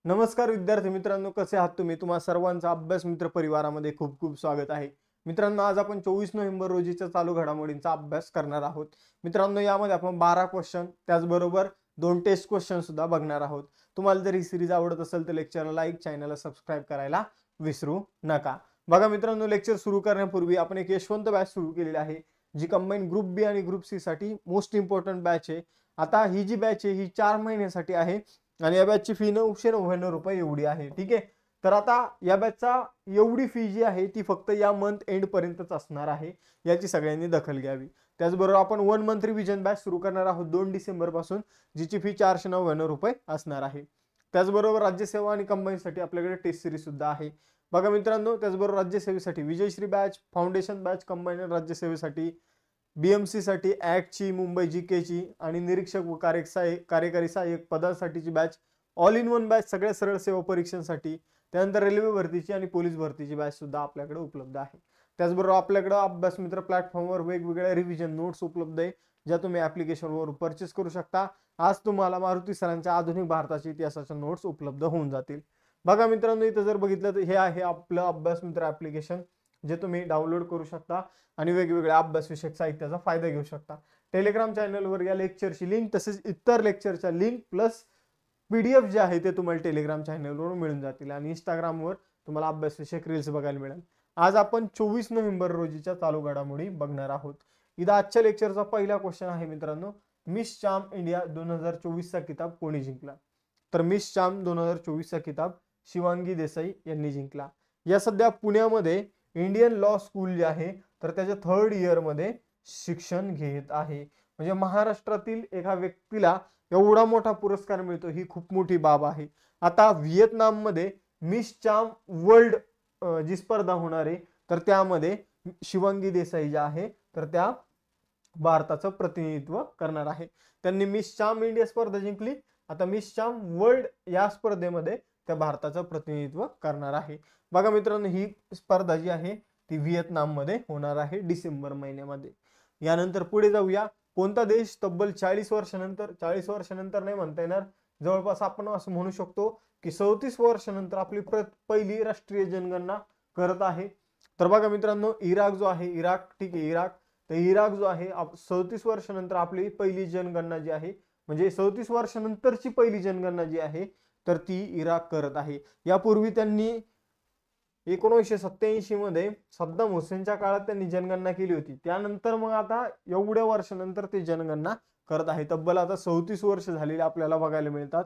नमस्कार विद्यार्थी मित्रांनो, कसे आहात तुम्ही? तुम्हा सर्वांचा अभ्यास मित्र परिवारामध्ये खूप खूप स्वागत आहे. मित्रांनो, आज आपण 24 नोव्हेंबर रोजीच्या चालू घडामोडींचा अभ्यास करणार आहोत. मित्रांनो, यामध्ये आपण 12 क्वेश्चन त्याचबरोबर 2 टेस्ट क्वेश्चन सुद्धा बघणार आहोत. तुम्हाला जर ही सिरीज आवडत असेल तर लेक्चरला लाईक, चॅनलला सबस्क्राईब करायला विसरू नका. बघा मित्रांनो, लेक्चर सुरू करण्यापूर्वी आपण एक यशवंत बॅच सुरू केलेली आहे, जी कंबाईन ग्रुप बी आणि ग्रुप सी साठी मोस्ट इम्पॉर्टंट बॅच आहे. आता ही जी बॅच आहे ही 4 महिन्यासाठी आहे आणि या बॅचची फी 999 रुपये एवढी आहे. ठीक आहे. तर आता या बॅचचा एवढी फी जी आहे ती फक्त या मंथ एंड पर्यंतच असणार आहे. याची सगळ्यांनी दखल घ्यावी. त्याचबरोबर आपण 1 मंथ रिव्हिजन बॅच सुरू करणार आहोत 2 डिसेंबर पासून, जिची फी 499 रुपये असणार आहे. त्याचबरोबर राज्यसेवा आणि कंबाईनसाठी आपल्याकडे टेस्ट सिरीज सुद्धा आहे. बघा मित्रांनो, त्याचबरोबर राज्यसेवेसाठी Vijayshree batch, foundation batch, combine राज्यसेवेसाठी, बीएमसी साठी ऍक्टची, मुंबई जीकेची आणि निरीक्षक व कार्यकारी सहाय्यक पदांसाठीची batch, all in one batch सगळ्या सरळ सेवा परीक्षांसाठी. त्यानंतर रेल्वे भरतीची आणि पोलीस भरतीची बॅच सुद्धा आपल्याकडे उपलब्ध आहे. त्याचबरोबर आपल्याकडे अभ्यास मित्र प्लॅटफॉर्मवर वेगवेगळ्या रिव्हिजन नोट्स उपलब्ध आहे, ज्या तुम्ही ऍप्लिकेशनवर परचेस करू शकता. आज तुम्हाला मारुती सरांच्या आधुनिक भारताच्या इतिहासाच्या नोट्स उपलब्ध होऊन जातील. बघा मित्रांनो, इथं जर बघितलं तर हे आहे आपलं अभ्यास मित्र ऍप्लिकेशन, जे तुम्ही डाउनलोड करू शकता आणि वेगवेगळ्या अभ्यास विषयक साहित्याचा फायदा घेऊ शकता. टेलिग्राम चॅनलवर या लेक्चरची लिंक तसेच इतर लेक्चरच्या लिंक प्लस पीडीएफ जे आहे ते तुम्हाला टेलिग्राम चॅनलवर मिळून जातील आणि इंस्टाग्रामवर तुम्हाला अभ्यास विषयक रील्स बघायला मिळेल. आज आपण 24 नोव्हेंबर रोजीच्या चालू घडामोडी बघणार आहोत. इथं आजच्या लेक्चरचा पहिला क्वेश्चन आहे मित्रांनो, मिस चाम इंडिया 2024 चा किताब कोणी जिंकला? तर मिस चाम 2024 चा किताब शिवांगी देसाई यांनी जिंकला. या सध्या पुण्यामध्ये इंडियन लॉ स्कूल जे आहे तर त्याच्या 3rd इयर मध्ये शिक्षण घेत आहे. म्हणजे महाराष्ट्रातील एका व्यक्तीला एवढा मोठा पुरस्कार मिळतो, ही खूप मोठी बाब आहे. आता व्हिएतनाम मध्ये मिस चाम वर्ल्ड जी स्पर्धा होणार आहे तर त्यामध्ये शिवांगी देसाई ज्या आहे तर त्या भारताचं प्रतिनिधित्व करणार आहे. त्यांनी मिस चाम इंडिया स्पर्धा जिंकली. आता मिस चाम वर्ल्ड या स्पर्धेमध्ये त्या भारताचं प्रतिनिधित्व करणार आहे. बघा मित्रांनो, ही स्पर्धा जी आहे ती व्हिएतनाम मध्ये होणार आहे डिसेंबर महिन्यामध्ये. यानंतर पुढे जाऊया. कोणता देश तब्बल 40 वर्षानंतर नाही म्हणता येणार, जवळपास आपण असं म्हणू शकतो की 34 वर्षानंतर आपली पहिली राष्ट्रीय जनगणना करत आहे. तर बघा मित्रांनो, इराक जो आहे, इराक, ठीक आहे, इराक, तर इराक जो आहे 34 वर्षानंतर आपली पहिली जनगणना जी आहे, म्हणजे 34 वर्षानंतरची पहिली जनगणना जी आहे तर ती इराक करत आहे. यापूर्वी त्यांनी 1987 मध्ये सद्दाम हुसेनच्या काळात त्यांनी जनगणना केली होती. त्यानंतर मग आता एवढ्या वर्षानंतर ते जनगणना करत आहे. तब्बल आता 34 वर्ष झालेली आपल्याला बघायला मिळतात.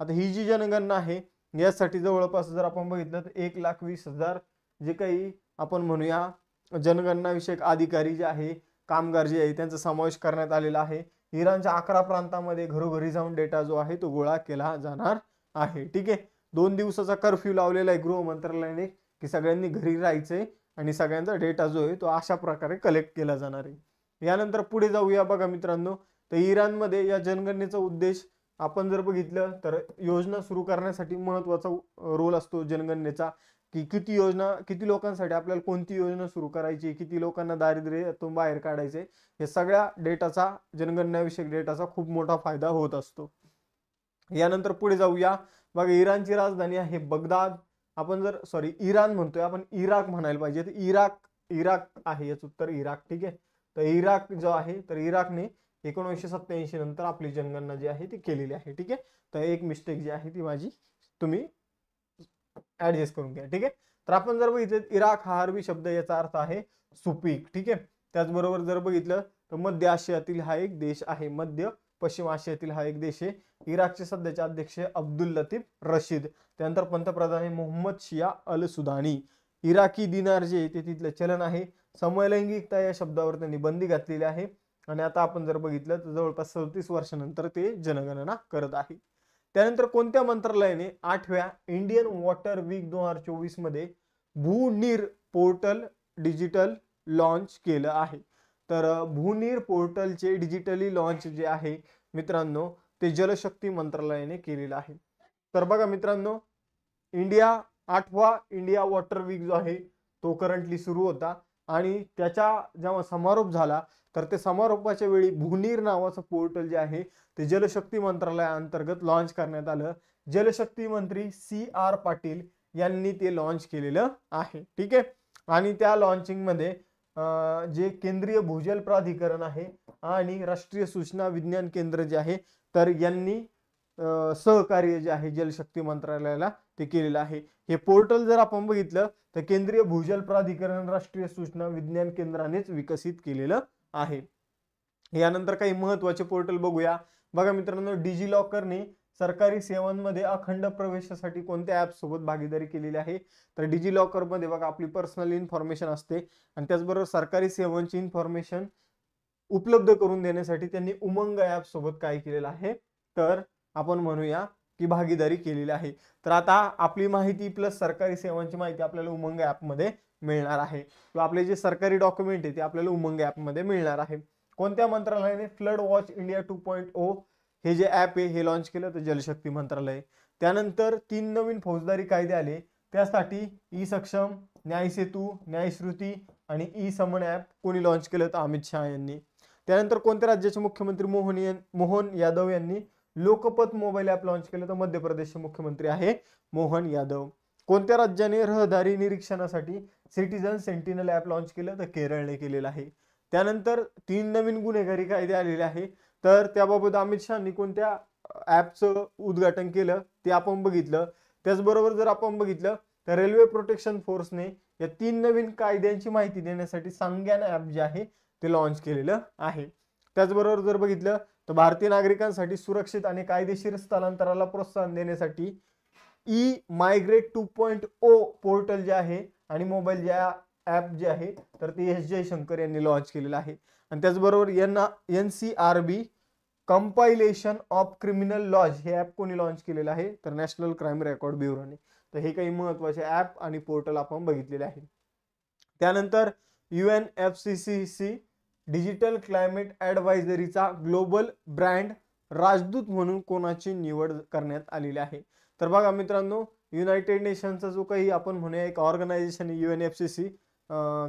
आता ही जी जनगणना आहे यासाठी जवळपास जर आपण बघितलं तर 1,20,000 जे काही आपण म्हणूया जनगणना विषयक अधिकारी जे आहे, कामगार जे आहे, त्यांचा समावेश करण्यात आलेला आहे. इराणच्या 11 प्रांतामध्ये घरोघरी जाऊन डेटा जो आहे तो गोळा केला जाणार आहे. ठीक आहे. 2 दिवसाचा कर्फ्यू लावलेला आहे गृह मंत्रालयाने की सगळ्यांनी घरी राहायचंय आणि सगळ्यांचा डेटा जो आहे तो अशा प्रकारे कलेक्ट केला जाणार आहे. यानंतर पुढे जाऊया. बघा मित्रांनो, तर इराणमध्ये या जनगणनेचा उद्देश आपण जर बघितलं तर योजना सुरू करण्यासाठी महत्वाचा रोल असतो जनगणनेचा, की किती लोकांसाठी आपल्याला कोणती योजना सुरू करायची, किती लोकांना दारिद्र्यातून बाहेर काढायचे, हे सगळ्या डेटाचा, जनगणनाविषयक डेटाचा खूप मोठा फायदा होत असतो. यानंतर पुढे जाऊया. बघा, इराणची राजधानी आहे बगदाद. आपण जर इराण म्हणतोय, आपण इराक म्हणायला पाहिजे, तर इराक आहे, याच उत्तर इराक. ठीक आहे. तर इराक जो आहे तर इराकने 1987 नंतर आपली जनगणना जी आहे ती केलेली आहे. ठीक आहे. तर एक मिस्टेक जी आहे ती माझी तुम्ही ऍडजस्ट करून घ्या. ठीक आहे. तर आपण जर बघितलं इराक हा अरबी शब्द, याचा अर्थ आहे सुपीक. ठीक आहे. त्याचबरोबर जर बघितलं तर मध्य आशियातील हा एक देश आहे, मध्य पश्चिम आशियातील हा एक देश आहे. इराकचे सध्याचे अध्यक्ष अब्दुल लतीफ रशीद. त्यानंतर पंतप्रधान आहे मोहम्मद शिया अल सुदानी. इराकी दिनार जे ते तिथलं चलन आहे. समलैंगिकता या शब्दावर त्यांनी बंदी घातलेली आहे. आणि आता आपण जर बघितलं तर जवळपास 34 वर्षानंतर ते जनगणना करत आहे. त्यानंतर कोणत्या मंत्रालयाने 8व्या इंडियन वॉटर वीक 2024 मध्ये भूनीर पोर्टल डिजिटल लॉन्च केलं आहे? तर भूनीर पोर्टलचे डिजिटली लॉन्च जे आहे मित्रांनो ते जलशक्ती मंत्रालयाने केलेलं आहे. तर बघा मित्रांनो, 8वा इंडिया वॉटर वीक जो आहे तो करंटली सुरू होता आणि त्याचा जेव्हा समारोप झाला तर ते समारोपाच्या वेळी भूनीर नावाचं पोर्टल जे आहे ते जलशक्ती मंत्रालयाअंतर्गत लॉन्च करण्यात आलं. जलशक्ती मंत्री CR पाटील यांनी ते लॉन्च केलेलं आहे. ठीक आहे. आणि त्या लॉन्चिंग मध्ये जे केंद्रीय भूजल प्राधिकरण आहे आणि राष्ट्रीय सूचना विज्ञान केंद्र जे आहे तर यांनी सहकार्य जे आहे जलशक्ती मंत्रालयाला ते केलेलं आहे. हे पोर्टल जर आपण बघितलं तर केंद्रीय भूजल प्राधिकरण राष्ट्रीय सूचना विज्ञान केंद्रानेच विकसित केलेलं आहे. यानंतर काही महत्त्वाचे पोर्टल बघूया. बघा मित्रांनो, डिजी लॉकरने सरकारी सेवांमध्ये अखंड प्रवेशासाठी कोणत्या ऍप सोबत भागीदारी केलेली आहे? तर डिजी लॉकर मध्ये बघा आपली पर्सनल इन्फॉर्मेशन असते आणि त्याचबरोबर सरकारी सेवांची इन्फॉर्मेशन उपलब्ध करून देण्यासाठी त्यांनी उमंग ऍप सोबत काय केलेलं आहे तर आपण म्हणूया की भागीदारी केलेली आहे. तर आता आपली माहिती प्लस सरकारी सेवांची माहिती आपल्याला उमंग ऍप मध्ये मिळणार आहे किंवा आपले जे सरकारी डॉक्युमेंट आहे ते आपल्याला उमंग ऍप मध्ये मिळणार आहे. कोणत्या मंत्रालयाने फ्लड वॉच इंडिया 2.0 हे जे ऍप आहे हे लॉन्च केलं? तर जलशक्ती मंत्रालय. त्यानंतर 3 नवीन फौजदारी कायदे आले, त्यासाठी ई सक्षम, न्याय सेतू, न्यायश्रुती आणि ई समन ऍप कोणी लॉन्च केलं? तर अमित शहा यांनी. त्यानंतर कोणत्या राज्याचे मुख्यमंत्री मोहन यादव यांनी लोकपथ मोबाईल ऍप लॉन्च केलं? तर मध्य प्रदेशचे मुख्यमंत्री आहे मोहन यादव. कोणत्या राज्याने रहदारी निरीक्षणासाठी सिटीजन सेंटिनल ऍप लॉन्च केलं? तर केरळने केलेलं आहे. त्यानंतर 3 नवीन गुन्हेगारी कायदे आलेले आहे, तर त्याबाबत अमित शहानी कोणत्या ऍपचं उद्घाटन केलं ते आपण बघितलं. त्याचबरोबर जर आपण बघितलं तर रेल्वे प्रोटेक्शन फोर्सने या 3 नवीन कायद्यांची माहिती देण्यासाठी सांग्यान ऍप जे आहे ते लॉन्च केलेलं आहे. त्याचबरोबर जर बघितलं तर भारतीय नागरिकांसाठी सुरक्षित आणि कायदेशीर स्थलांतराला प्रोत्साहन देण्यासाठी ई मायग्रेट 2.0 पोर्टल जे आहे आणि मोबाईल ऍप जे आहे तर ते एस जयशंकर यांनी लॉन्च केलेलं आहे. आणि त्याचबरोबर NCRB compilation of criminal laws हे ऍप कोणी लॉन्च केलेलं आहे? तर नॅशनल क्राईम रेकॉर्ड ब्युरोने. तर हे काही महत्त्वाचे ऍप आणि पोर्टल आपण बघितलेले आहे. त्यानंतर UNFCCC डिजिटल क्लायमेट ऍडवायझरीचा ग्लोबल ब्रँड राजदूत म्हणून कोणाची निवड करण्यात आलेली आहे? तर बघा मित्रांनो, युनायटेड नेशनचा जो काही आपण म्हणूया एक ऑर्गनायझेशन आहे UNFCCC,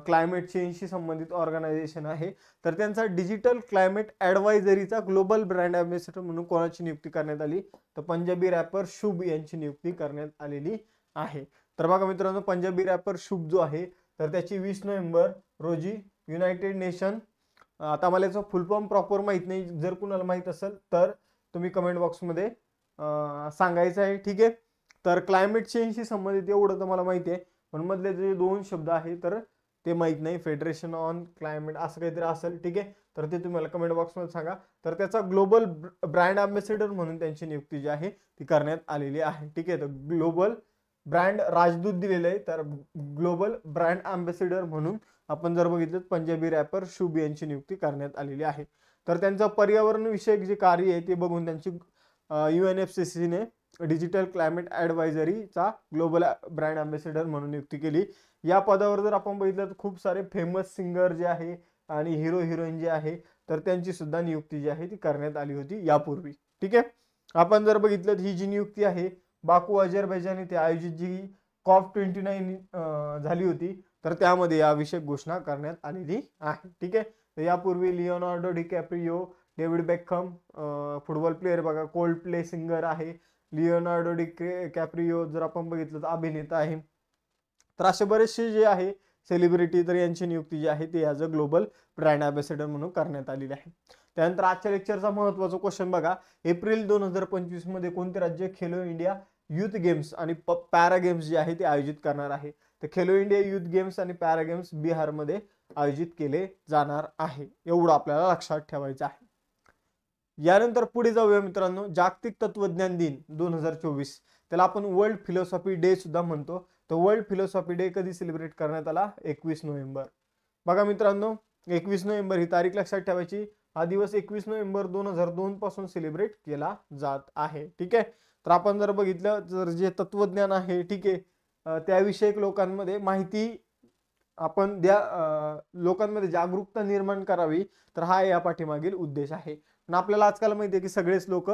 क्लायमेट चेंजशी संबंधित ऑर्गनायझेशन आहे, तर त्यांचा डिजिटल क्लायमेट ऍडवायझरीचा ग्लोबल ब्रँड अँबॅसेडर म्हणून कोणाची नियुक्ती करण्यात आली? तर पंजाबी रॅपर शुभ यांची नियुक्ती करण्यात आलेली आहे. तर बघा मित्रांनो, पंजाबी रॅपर शुभ जो आहे तर त्याची 20 नोव्हेंबर रोजी युनायटेड नेशन, आता मला याचा फुल फॉर्म प्रॉपर माहित नाही, जर कुणाला माहित असेल तर तुम्ही कमेंट बॉक्समध्ये सांगायचं आहे. ठीक आहे. तर क्लायमेट चेंजशी संबंधित एवढं तर मला माहिती आहे, पण मधले जे 2 शब्द आहे तर ते माहित नाही. फेडरेशन ऑन क्लायमेट असं काहीतरी असेल. ठीक आहे. तर ते तुम्हाला कमेंट बॉक्समध्ये सांगा. तर त्याचा ग्लोबल ब्रँड अँबॅसेडर म्हणून त्यांची नियुक्ती जी आहे ती करण्यात आलेली आहे. ठीक आहे. तर ग्लोबल ब्रँड राजदूत दिलेलं आहे, तर ग्लोबल ब्रँड अँबॅसेडर म्हणून आपण जर बघितलं पंजाबी रॅपर शुभ यांची नियुक्ती करण्यात आलेली आहे. तर त्यांचं पर्यावरण विषयक जे कार्य आहे ते बघून त्यांची UNFCCCने डिजिटल क्लायमेट ऍडवायझरीचा ग्लोबल ब्रँड अँबॅसेडर म्हणून नियुक्ती केली. या पदावर जर आपण बघितलं तर खूप सारे फेमस सिंगर जे आहे आणि हिरो हिरोईन जे आहे तर त्यांची सुद्धा नियुक्ती जी आहे ती करण्यात आली होती यापूर्वी. ठीक आहे. आपण जर बघितलं ही जी नियुक्ती आहे बाकू अझरबैजान येथे आयोजित जी COP29 झाली होती तर त्यामध्ये याविषयी घोषणा करण्यात आलेली आहे. ठीक आहे. तर यापूर्वी Leonardo DiCaprio, David Beckham football player बघा, कोल्ड प्ले सिंगर आहे, लिओनार्डो डिकॅप्रियो जर आपण बघितलं तर अभिनेता आहे. तर असे बरेचसे जे आहे सेलिब्रिटी तर यांची नियुक्ती जी आहे ती as a global brand ambassador म्हणून करण्यात आलेली आहे. त्यानंतर आजच्या लेक्चरचा महत्त्वाचा क्वेश्चन बघा, एप्रिल 2025 मध्ये कोणते राज्य खेलो इंडिया युथ गेम्स आणि पॅरा गेम्स जे आहे ते आयोजित करणार आहे? तर खेलो इंडिया युथ गेम्स आणि पॅरा गेम्स बिहारमध्ये आयोजित केले जाणार आहे. एवढं आपल्याला लक्षात ठेवायचं आहे. यानंतर पुढे जाऊया मित्रांनो, जागतिक तत्वज्ञान दिन 2024 त्याला आपण वर्ल्ड फिलॉसॉफी डे सुद्धा म्हणतो. तर वर्ल्ड फिलॉसॉफी डे कधी सेलिब्रेट करण्यात आला? 21 नोव्हेंबर. बघा मित्रांनो, 21 नोव्हेंबर ही तारीख लक्षात ठेवायची. हा दिवस 21 नोव्हेंबर 2002 पासून सेलिब्रेट केला जात आहे. ठीक आहे. तर आपण जर बघितलं तर जे तत्वज्ञान आहे ठीक आहे त्याविषयक लोकांमध्ये माहिती आपण लोकांमध्ये जागरूकता निर्माण करावी, तर हा या पाठीमागील उद्देश आहे. पण आपल्याला आजकाल माहिती आहे की सगळेच लोक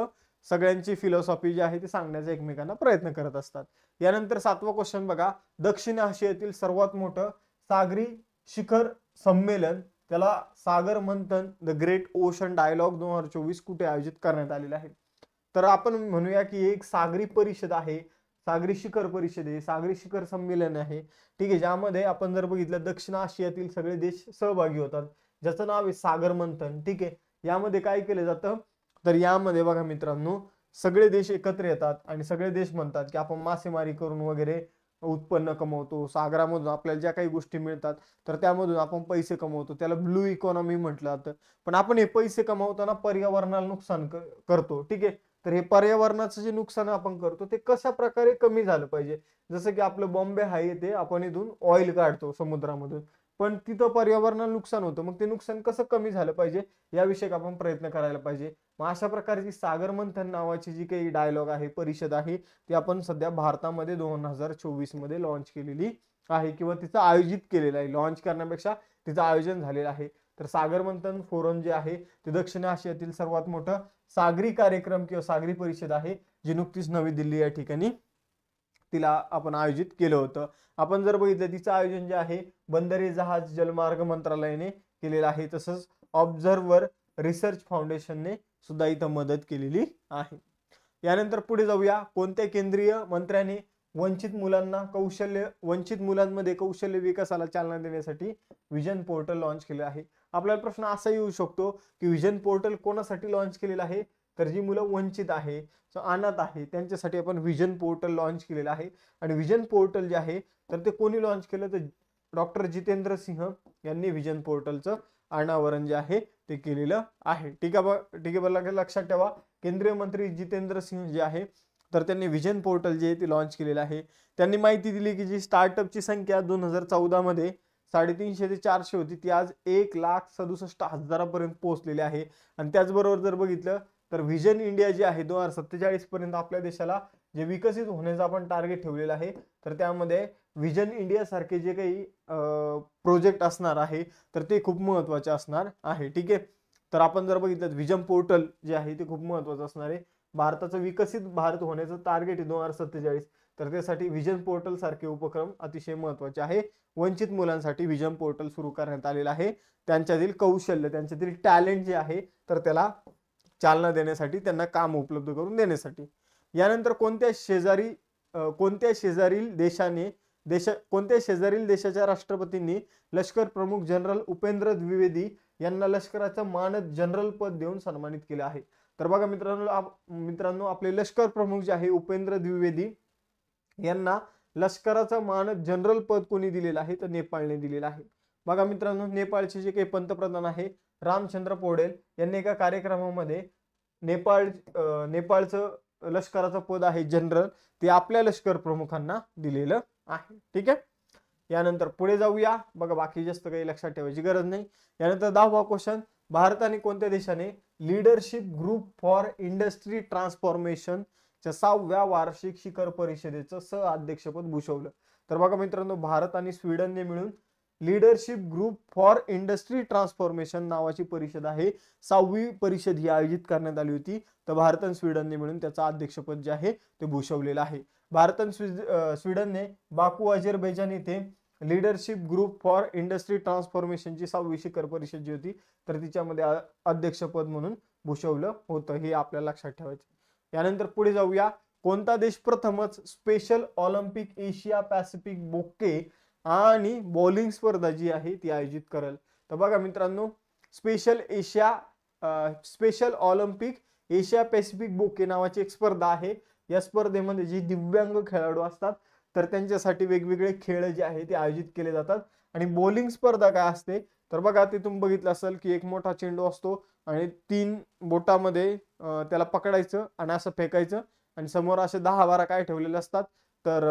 सगळ्यांची फिलॉसॉफी जी आहे ती सांगण्याचा एकमेकांना प्रयत्न करत असतात. यानंतर 7वा क्वेश्चन बघा, दक्षिण आशियातील सर्वात मोठं सागरी शिखर संमेलन त्याला सागर मंथन द ग्रेट ओशन डायलॉग 2024 कुठे आयोजित करण्यात आलेलं आहे? तर आपण म्हणूया की एक सागरी परिषद आहे, सागरी शिखर परिषद आहे, सागरी शिखर संमेलन आहे, ठीक आहे, ज्यामध्ये आपण जर बघितलं दक्षिण आशियातील सगळे देश सहभागी होतात, ज्याचं नाव आहे सागर मंथन. ठीक आहे, यामध्ये काय केलं जातं, तर यामध्ये बघा मित्रांनो सगळे देश एकत्र येतात आणि सगळे देश म्हणतात की आपण मासेमारी करून वगैरे उत्पन्न कमवतो, सागरामधून आपल्याला ज्या काही गोष्टी मिळतात तर त्यामधून आपण पैसे कमवतो, त्याला ब्लू इकॉनॉमी म्हटलं जातं. पण आपण हे पैसे कमवताना पर्यावरणाला नुकसान करतो. ठीक आहे, तर हे पर्यावरणाचं जे नुकसान आपण करतो ते कशा प्रकारे कमी झालं पाहिजे. जसं की आपलं बॉम्बे हाय येते, आपण इथून ऑइल काढतो समुद्रामधून, पण तिथं पर्यावरणाला नुकसान होतं, मग ते नुकसान कसं कमी झालं पाहिजे याविषयी आपण प्रयत्न करायला पाहिजे. मग अशा प्रकारची सागर मंथन नावाची जी काही डायलॉग आहे, परिषद आहे, ती आपण सध्या भारतामध्ये 2024 मध्ये लॉन्च केलेली आहे किंवा तिचं आयोजित केलेलं आहे. लॉन्च करण्यापेक्षा तिचं आयोजन झालेलं आहे. तर सागर मंथन फोरम जे आहे ते दक्षिण आशियातील सर्वात मोठं सागरी कार्यक्रम किंवा सागरी परिषद आहे, जी नुकतीच नवी दिल्ली या ठिकाणी तिला आपण आयोजित केलं होतं. आपण जर बघितलं तिचं आयोजन जे आहे बंदरे जहाज जलमार्ग मंत्रालयाने केलेलं आहे, तसंच ऑब्झर्व्हर रिसर्च फाउंडेशनने सुद्धा इथं मदत केलेली आहे. यानंतर पुढे जाऊया, कोणत्या केंद्रीय मंत्र्याने वंचित मुलांमध्ये कौशल्य विकासाला चालना देण्यासाठी विजन पोर्टल लॉन्च केले आहे. आपल्याला प्रश्न असा येऊ शकतो की विजन पोर्टल कोणासाठी लॉन्च केलेलं आहे, तर जी मुलं वंचित आहे, अनाथ आहे, त्यांच्यासाठी आपण विजन पोर्टल लॉन्च केलेलं आहे. आणि विजन पोर्टल जे आहे तर ते कोणी लॉन्च केलं, तर डॉक्टर जितेंद्र सिंह यांनी विजन पोर्टलचं अनावरण जे आहे ते केलेलं आहे. ठीक आहे, लक्षात ठेवा, केंद्रीय मंत्री जितेंद्र सिंह जे आहे तर त्यांनी विजन पोर्टल जे आहे ते लॉन्च केलेलं आहे. त्यांनी माहिती दिली की जी स्टार्टअपची संख्या 2014 मध्ये 350 ते 400 होती, ती आज 1,67,000 पोहोचलेली आहे. आणि त्याचबरोबर जर बघितलं तर व्हिजन इंडिया जे आहे 2047 पर्यंत आपल्या देशाला जे विकसित होण्याचं आपण टार्गेट ठेवलेलं आहे, तर त्यामध्ये व्हिजन इंडिया सारखे जे काही प्रोजेक्ट असणार आहे तर ते खूप महत्वाचे असणार आहे. ठीक आहे, तर आपण जर बघितलं विजन पोर्टल जे आहे ते खूप महत्वाचं असणार आहे. भारताचं विकसित भारत होण्याचं टार्गेट आहे 2047, तर त्यासाठी व्हिजन पोर्टल सारखे उपक्रम अतिशय महत्वाचे आहे. वंचित मुलांसाठी व्हिजन पोर्टल सुरू करण्यात आलेलं आहे, त्यांच्यातील कौशल्य, त्यांच्यातील टॅलेंट जे आहे तर त्याला चालना देण्यासाठी, त्यांना काम उपलब्ध करून देण्यासाठी. यानंतर कोणत्या शेजारील देशाच्या राष्ट्रपतींनी लष्कर प्रमुख जनरल उपेंद्र द्विवेदी यांना लष्कराचं मानद जनरल पद देऊन सन्मानित केले आहे. तर बघा मित्रांनो आपले लष्कर प्रमुख जे आहे उपेंद्र द्विवेदी यांना लष्कराचं मानद जनरल पद कोणी दिलेलं आहे, तर नेपाळने दिलेलं आहे. बघा मित्रांनो, नेपाळचे जे काही पंतप्रधान आहे रामचंद्र पौडेल यांनी एका कार्यक्रमामध्ये नेपाळचं लष्कराचं पद आहे जनरल, ते आपल्या लष्कर प्रमुखांना दिलेलं आहे. ठीक आहे, यानंतर पुढे जाऊया. बघा बाकी जास्त काही लक्षात ठेवायची गरज नाही. यानंतर 10वा क्वेश्चन, भारताने कोणत्या देशाने leadership group for industry transformation च्या 6व्या वार्षिक शिखर परिषदेचं सहअध्यक्षपद भूषवलं. तर बघा मित्रांनो, भारत आणि स्वीडनने मिळून leadership group for industry transformation नावाची परिषद आहे, 6वी परिषद ही आयोजित करण्यात आली होती. तर भारत आणि स्वीडनने मिळून त्याचं अध्यक्षपद जे आहे ते भूषवलेलं आहे. भारत आणि स्वीडनने बाकू अझरबैजान येथे लीडरशिप ग्रुप फॉर इंडस्ट्री ट्रान्सफॉर्मेशनची 6वी शिखर परिषद जी होती तर तिच्यामध्ये अध्यक्षपद म्हणून भूषवलं होतं, हे आपल्याला लक्षात ठेवायचं. यानंतर पुढे जाऊया, कोणता देश प्रथमच स्पेशल ऑलिम्पिक एशिया पॅसिफिक बोके आणि बॉलिंग स्पर्धा जी आहे ती आयोजित करेल. तर बघा मित्रांनो, स्पेशल ऑलिम्पिक एशिया पॅसिफिक बोके नावाची एक स्पर्धा आहे. या स्पर्धेमध्ये जे दिव्यांग खेळाडू असतात तर त्यांच्यासाठी वेगवेगळे खेळ जे आहे ते आयोजित केले जातात. आणि बॉलिंग स्पर्धा काय असते, तर बघा ते तुम्ही बघितलं असेल की एक मोठा चेंडू असतो आणि 3 बोटामध्ये त्याला पकडायचं आणि असं फेकायचं आणि समोर असे 10-12 काय ठेवलेले असतात, तर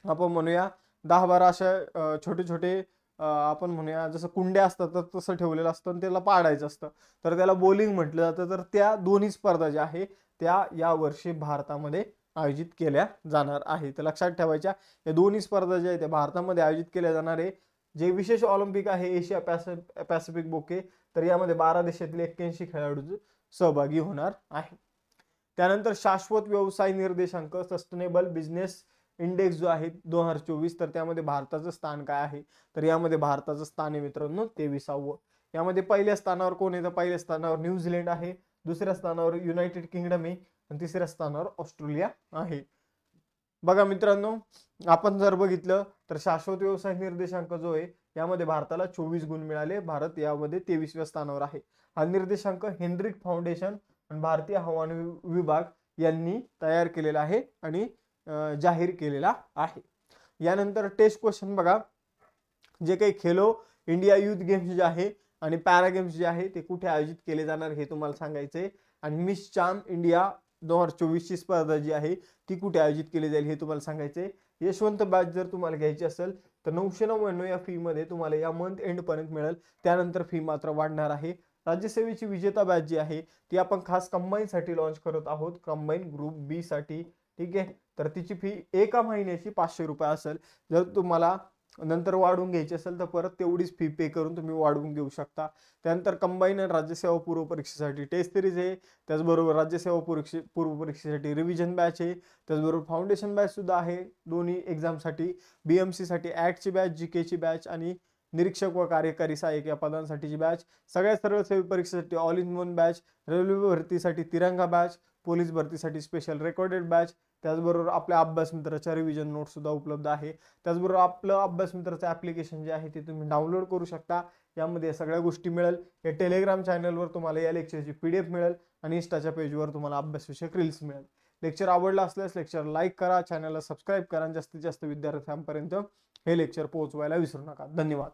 आपण म्हणूया 10-12 अशा छोटे छोटे आपण म्हणूया जसं कुंड्या असतात तर तसं ठेवलेलं असतं आणि त्याला पाडायचं असतं, तर त्याला बॉलिंग म्हटलं जातं. तर त्या दोन्ही स्पर्धा ज्या आहे त्या या वर्षी भारतामध्ये आयोजित केल्या जाणार आहे. तर लक्षात ठेवायच्या, या दोन्ही स्पर्धा ज्या आहेत त्या भारतामध्ये आयोजित केल्या जाणार आहे. जे विशेष ऑलिम्पिक आहे एशिया पॅसिफिक बोके, तर यामध्ये 12 देशातील 81 खेळाडू सहभागी होणार आहे. त्यानंतर शाश्वत व्यवसाय निर्देशांक सस्टेनेबल बिझनेस इंडेक्स जो आहे 2024, तर त्यामध्ये भारताचं स्थान काय आहे, तर यामध्ये भारताचं स्थान आहे मित्रांनो 23वं. यामध्ये पहिल्या स्थानावर कोण आहे, तर पहिल्या स्थानावर न्यूझीलंड आहे, दुसऱ्या स्थानावर युनायटेड किंगडम आहे आणि तिसऱ्या स्थानावर ऑस्ट्रेलिया आहे. बघा मित्रांनो, आपण जर बघितलं तर शाश्वत व्यवसाय निर्देशांक जो आहे यामध्ये भारताला 24 गुण मिळाले. भारत यामध्ये 23व्या स्थानावर आहे. हा निर्देशांक हेनरिक फाउंडेशन आणि भारतीय हवामान विभाग यांनी तयार केलेला आहे आणि जाहीर केलेला आहे. यानंतर टेस्ट क्वेश्चन बघा, जे काही खेलो इंडिया युथ गेम्स जे आहे आणि पॅरा गेम्स जे आहे ते कुठे आयोजित केले जाणार हे तुम्हाला सांगायचे. आणि मिस चांद इंडिया 2024 ची स्पर्धा जी आहे ती कुठे आयोजित केली जाईल हे तुम्हाला सांगायचे. यशवंत बॅच जर तुम्हाला घ्यायची असेल तर 999 या फी मध्ये तुम्हाला या मंथ एंड पर्यंत मिळेल. त्यानंतर फी मात्र वाढणार आहे. राज्यसेवेची विजेता बॅच जी आहे ती आपण खास कंबाईन साठी लॉन्च करत आहोत, कंबाईन ग्रुप बी साठी. ठीक आहे, तर तिची फी एका महिन्याची 500 रुपये असेल. जर तुम्हाला नंतर वाढवून घ्यायची असेल तर परत तेवढीच फी पे करून तुम्ही वाढवून घेऊ शकता. त्यानंतर कंबाईन राज्यसेवा पूर्व परीक्षेसाठी टेस्ट सिरीज आहे, त्याचबरोबर राज्यसेवा पूर्व परीक्षेसाठी रिव्हिजन बॅच आहे, त्याचबरोबर फाउंडेशन बॅच सुद्धा आहे दोन्ही एक्झामसाठी. बीएमसी साठी ऍटची बॅच, जीकेची बॅच आणि निरीक्षक व कार्यकारी सहाय्यक या पदांसाठीची बॅच, सगळ्या सर्व सेवा परीक्षेसाठी all in one batch, railway भरतीसाठी तिरंगा बॅच, पोलीस भरतीसाठी स्पेशल रेकॉर्डेड बॅच, त्याचबरोबर आपल्या अभ्यास मित्राच्या रिव्हिजन नोट सुद्धा उपलब्ध आहे. त्याचबरोबर आपलं अभ्यास मित्राचं ऍप्लिकेशन जे आहे ते तुम्ही डाउनलोड करू शकता. यामध्ये सगळ्या गोष्टी मिळेल. या टेलिग्राम चॅनलवर तुम्हाला या लेक्चरची PDF मिळेल आणि इंस्टाच्या पेजवर तुम्हाला अभ्यासविषयक रील्स मिळेल. लेक्चर आवडला असल्यास लेक्चर लाईक करा, चॅनलला सबस्क्राईब करा आणि जास्तीत जास्त विद्यार्थ्यांपर्यंत हे लेक्चर पोहोचवायला विसरू नका. धन्यवाद.